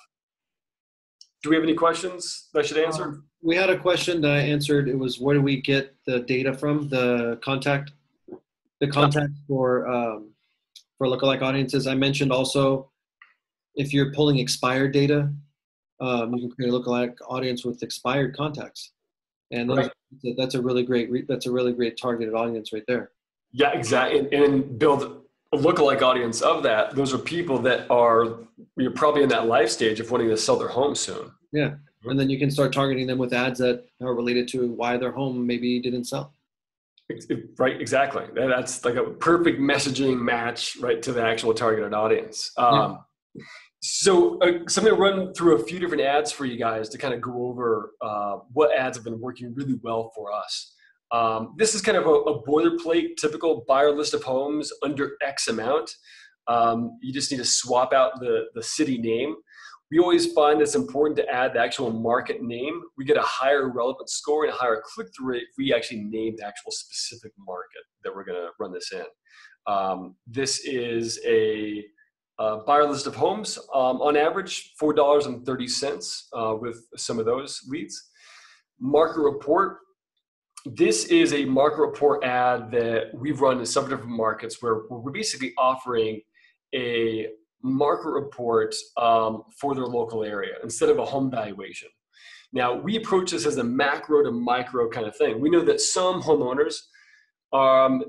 Do we have any questions that I should answer? We had a question that I answered. It was, where do we get the data from? The contact for lookalike audiences. I mentioned also, if you're pulling expired data, you can create a lookalike audience with expired contacts, and those, that's a really great targeted audience right there. Yeah, exactly, and build a lookalike audience of that. Those are people that are probably in that life stage of wanting to sell their home soon. Yeah, and then you can start targeting them with ads that are related to why their home maybe didn't sell. Right, exactly. That's like a perfect messaging match, right, to the actual targeted audience. So I'm going to run through a few different ads for you guys to kind of go over what ads have been working really well for us. This is kind of a boilerplate, typical buyer list of homes under X amount. You just need to swap out the city name. We always find it's important to add the actual market name. We get a higher relevance score and a higher click-through rate if we actually name the actual specific market that we're going to run this in. This is a buyer list of homes, on average $4.30 with some of those leads. Market report. This is a market report ad that we've run in some different markets where we're basically offering a market report for their local area instead of a home valuation. Now, we approach this as a macro to micro kind of thing. We know that some homeowners,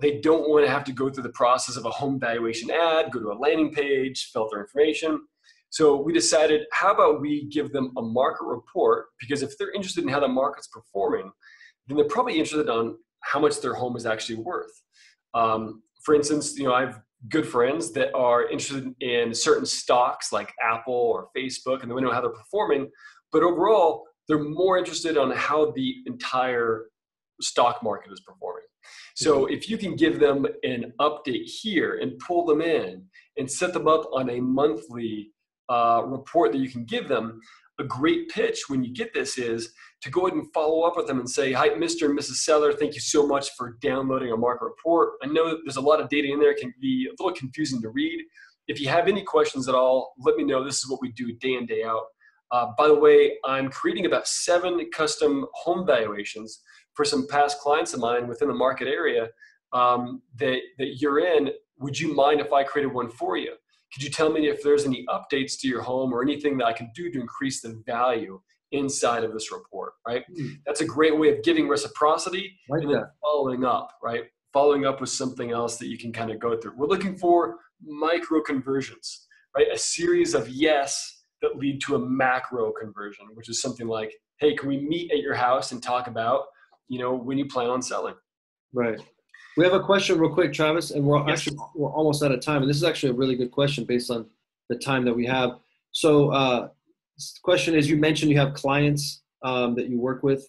they don't want to have to go through the process of a home valuation ad, go to a landing page, fill out their information. So we decided, how about we give them a market report? Because if they're interested in how the market's performing, then they're probably interested on how much their home is actually worth. For instance, I have good friends that are interested in certain stocks like Apple or Facebook, and they want to know how they're performing. But overall, they're more interested on how the entire stock market is performing. So if you can give them an update here and pull them in and set them up on a monthly report that you can give them, a great pitch when you get this is to go ahead and follow up with them and say, hi, Mr. and Mrs. Seller, thank you so much for downloading our market report. I know that there's a lot of data in there. It can be a little confusing to read. If you have any questions at all, let me know. This is what we do day in, day out. By the way, I'm creating about 7 custom home valuations for some past clients of mine within the market area that you're in. Would you mind if I created one for you? Could you tell me if there's any updates to your home or anything that I can do to increase the value inside of this report, right? That's a great way of giving reciprocity and then following up, right? Following up with something else that you can kind of go through. We're looking for micro conversions, right? A series of yes that lead to a macro conversion, which is something like, hey, can we meet at your house and talk about, when you plan on selling? Right. We have a question real quick, Travis, and we're almost out of time. And this is actually a really good question based on the time that we have. So the question is, you mentioned you have clients that you work with.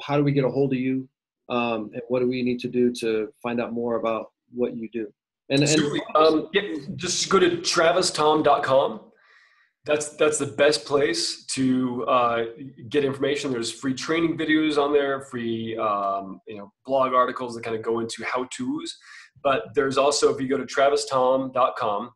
How do we get a hold of you? And what do we need to do to find out more about what you do? And just go to travisthom.com. That's the best place to get information. There's free training videos on there, free blog articles that kind of go into how-tos. But there's also, if you go to travisthom.com,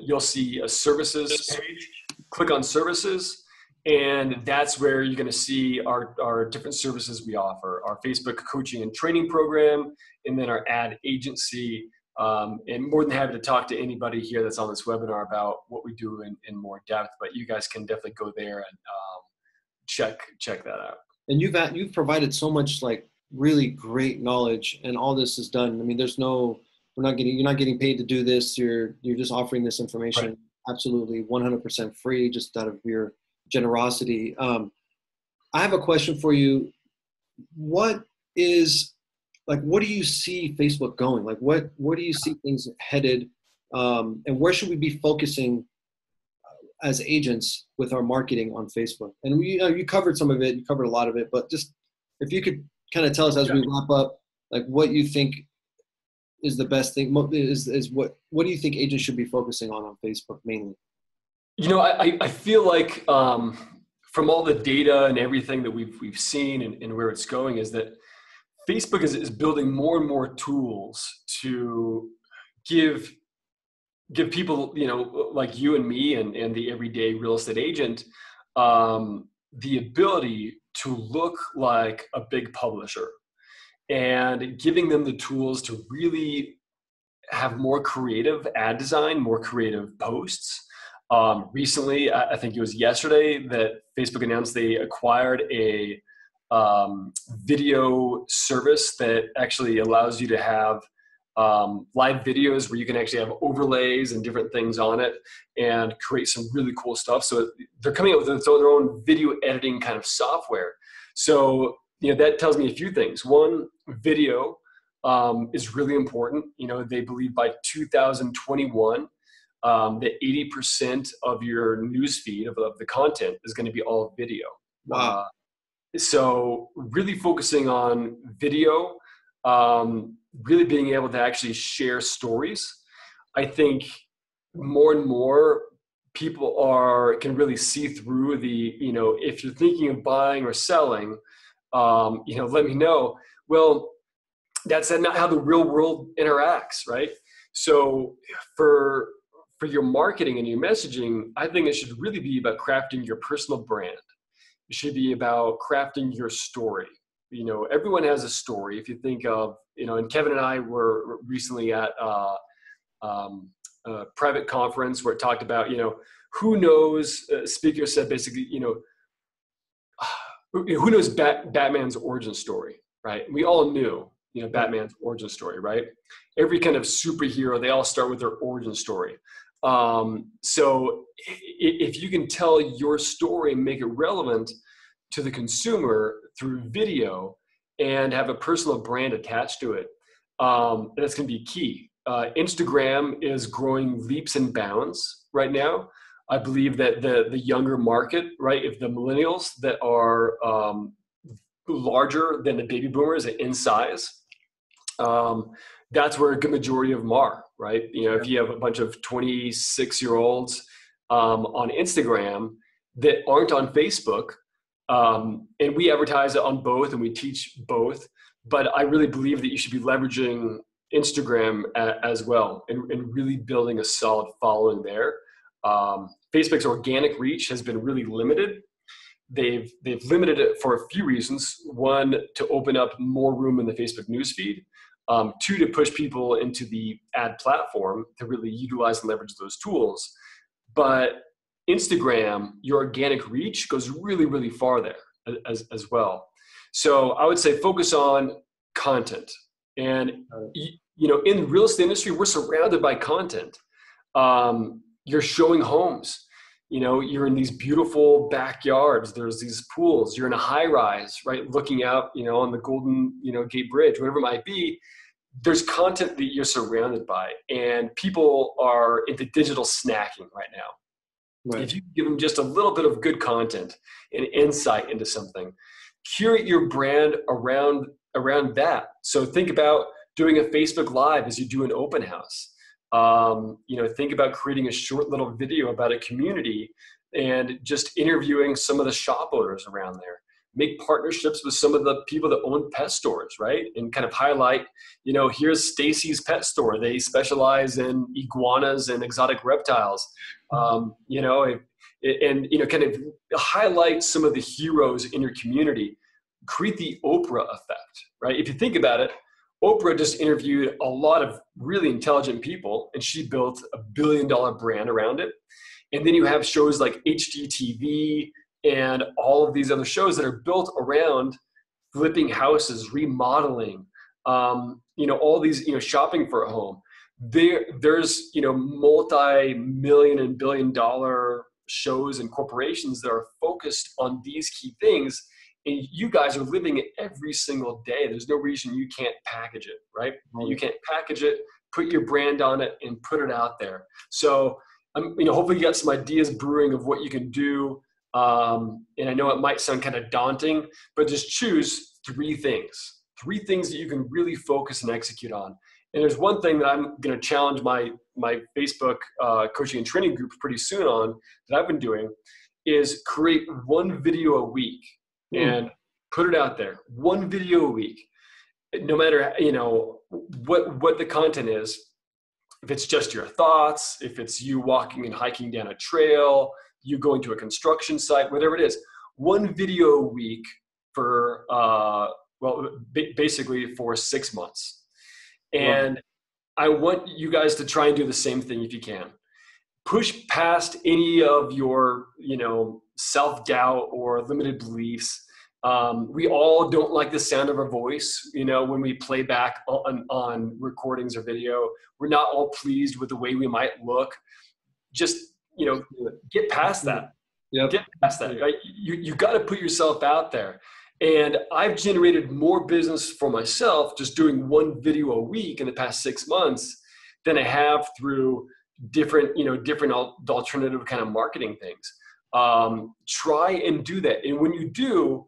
you'll see a services page. Click on services, and that's where you're going to see our different services we offer, our Facebook coaching and training program, and then our ad agency. And more than happy to talk to anybody here that's on this webinar about what we do in more depth, but you guys can definitely go there and check that out. And you've provided so much really great knowledge, and all this is done. I mean, you're not getting paid to do this. You're just offering this information. Right. Absolutely 100% free, just out of your generosity. I have a question for you. What is what do you see Facebook going? Like, where do you see things headed? And where should we be focusing as agents with our marketing on Facebook? And you covered some of it, you covered a lot of it, but just if you could kind of tell us as we wrap up, like what you think is the best thing, is what do you think agents should be focusing on Facebook mainly? I feel like from all the data and everything that we've seen and where it's going is that Facebook is building more and more tools to give people, like you and me and the everyday real estate agent, the ability to look like a big publisher, and giving them the tools to really have more creative ad design, more creative posts. Recently, I think it was yesterday, that Facebook announced they acquired a video service that actually allows you to have live videos where you can actually have overlays and different things on it and create some really cool stuff. So they're coming up with their own video editing kind of software. So, that tells me a few things. One, video is really important. They believe by 2021, that 80% of your newsfeed of the content is going to be all video. Wow. So really focusing on video, really being able to actually share stories. I think more and more people can really see through if you're thinking of buying or selling, let me know. Well, that's not how the real world interacts, right? So for your marketing and your messaging, I think it should really be about crafting your personal brand. It should be about crafting your story. Everyone has a story. If you think of, and Kevin and I were recently at a private conference where it talked about, who knows, speaker said basically, who knows Batman's origin story, right? We all knew, Batman's origin story, right? Every kind of superhero, they all start with their origin story. So if you can tell your story and make it relevant to the consumer through video and have a personal brand attached to it, that's going to be key. Instagram is growing leaps and bounds right now. I believe that the younger market, right, if the millennials that are larger than the baby boomers in size, that's where a good majority of them are, right? If you have a bunch of 26-year-olds on Instagram that aren't on Facebook, and we advertise it on both and we teach both, but I really believe that you should be leveraging Instagram as well and really building a solid following there. Facebook's organic reach has been really limited. They've limited it for a few reasons. One, to open up more room in the Facebook newsfeed. Two, to push people into the ad platform to really utilize and leverage those tools. But Instagram, your organic reach goes really, really far there as well. So I would say focus on content. And, in the real estate industry, we're surrounded by content. You're showing homes. You're in these beautiful backyards. There's these pools. You're in a high rise, right? Looking out, on the Golden, Gate Bridge, whatever it might be. There's content that you're surrounded by, and people are into digital snacking right now. Right. If you give them just a little bit of good content and insight into something, curate your brand around that. So think about doing a Facebook Live as you do an open house. Think about creating a short little video about a community and just interviewing some of the shop owners around there. Make partnerships with some of the people that own pet stores, right? And kind of highlight, here's Stacy's pet store. They specialize in iguanas and exotic reptiles. Kind of highlight some of the heroes in your community. Create the Oprah effect, right? If you think about it, Oprah just interviewed a lot of really intelligent people, and she built a $1 billion brand around it. And then you have shows like HGTV and all of these other shows that are built around flipping houses, remodeling, all these, shopping for a home. There's, multi-million and $1 billion shows and corporations that are focused on these key things. And you guys are living it every single day. There's no reason you can't package it, right? You can't package it, put your brand on it, and put it out there. So, hopefully you got some ideas brewing of what you can do. And I know it might sound kind of daunting, but just choose three things that you can really focus and execute on. And there's one thing that I'm going to challenge my Facebook coaching and training group pretty soon on that I've been doing is create one video a week and put it out there. One video a week, no matter, what the content is. If it's just your thoughts, if it's you walking and hiking down a trail, you going to a construction site, whatever it is, one video a week for, basically for 6 months. And I want you guys to try and do the same thing if you can. Push past any of your, self-doubt or limited beliefs. We all don't like the sound of our voice, when we play back on recordings or video. We're not all pleased with the way we might look. Just, get past that. Yep. Get past that. Right? You got to put yourself out there. And I've generated more business for myself just doing one video a week in the past 6 months than I have through different alternative kind of marketing things. Try and do that. And when you do,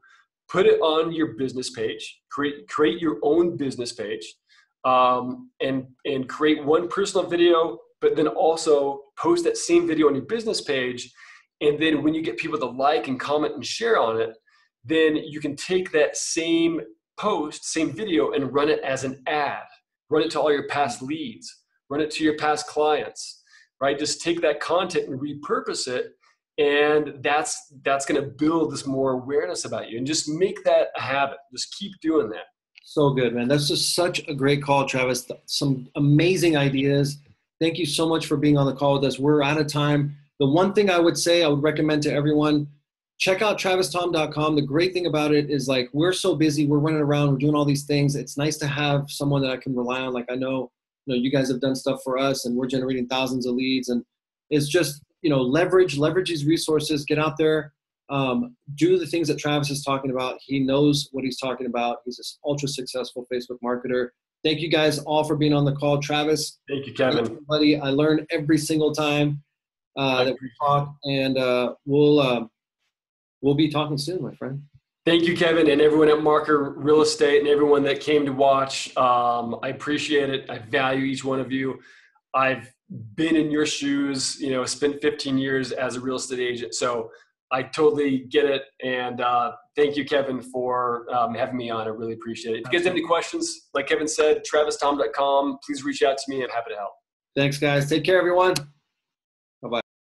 put it on your business page, create your own business page, and create one personal video, but then also post that same video on your business page. And then when you get people to like and comment and share on it, then you can take that same post, same video, and run it as an ad. Run it to all your past leads. Run it to your past clients, right? Just take that content and repurpose it. And that's going to build this more awareness about you, and just make that a habit. Just keep doing that. So good, man. That's just such a great call, Travis. Some amazing ideas. Thank you so much for being on the call with us. We're out of time. The one thing I would recommend to everyone, check out TravisThom.com. The great thing about it is, like, we're so busy. We're running around. We're doing all these things. It's nice to have someone that I can rely on. Like, I know, you guys have done stuff for us, and we're generating thousands of leads. And it's just, leverage these resources, get out there, do the things that Travis is talking about. He knows what he's talking about. He's this ultra successful Facebook marketer. Thank you guys all for being on the call. Travis. Thank you, Kevin. Thank you, buddy. I learn every single time that we talk, and we'll be talking soon, my friend. Thank you, Kevin, and everyone at Marker Real Estate and everyone that came to watch. I appreciate it. I value each one of you. I've been in your shoes, spent 15 years as a real estate agent. So I totally get it. And thank you, Kevin, for having me on. I really appreciate it. If you guys have any questions, like Kevin said, TravisThom.com, please reach out to me. I'm happy to help. Thanks, guys. Take care, everyone.